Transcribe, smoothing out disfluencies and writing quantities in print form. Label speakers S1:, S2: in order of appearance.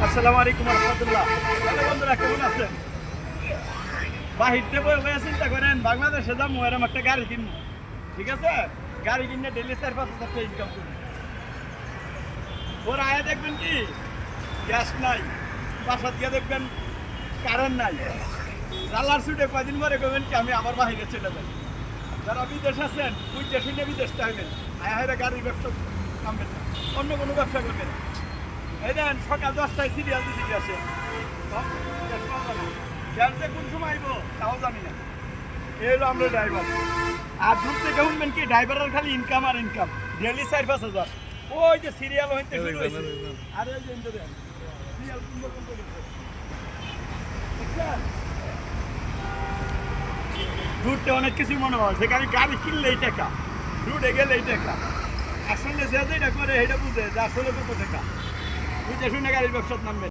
S1: আসসালামু আলাইকুম রহমতুল্লাহ। হ্যালো বন্ধুরা, কেমন আছেন? বাহিরতে বয়ে চিন্তা করেন বাংলাদেশে যাবো, এরকম একটা গাড়ি কিনবো। ঠিক আছে, গাড়ি কিনে ডেলি 4-5 হাজার টাকা ইনকাম করবো। ওর আয়া দেখবেন কি গ্যাস নাই, বাসাত গিয়ে দেখবেন কারেন্ট নাই, জালার ছুটে কয়দিন পরে কবেন কি আমি আবার বাহিরে চলে যাই। যারা বিদেশ আছেন ওই দেশে নিয়ে বিদেশ চাইবেন, আয়া হাইরা গাড়ির ব্যবসা নামবেন না, অন্য কোনো ব্যবসা করবেন। এই দেন সকাল 10টায় সিরিয়াল দিতে গেছে, গ্যাসে কোন সময় আইব তাও জানি না। এই হলো আমরা ড্রাইভার। আর দূর থেকে উঠবেন কি ড্রাইভারের খালি ইনকাম আর ইনকাম, ডেলি 4-5 হাজার। ওই যে সিরিয়াল হইতে শুরু হয়েছে, আর ওই যে সিরিয়াল সুন্দর সুন্দর করছে। ঘুরতে অনেক কিছু মনে হয়, সেখানে গাড়ি কিনলেই টাকা, রুটে গেলেই টাকা। আসলে যে যেটা করে এটা বুঝে যে আসলে কত টাকা, বুঝে শুনে গাড়ির ব্যবসার নামবে।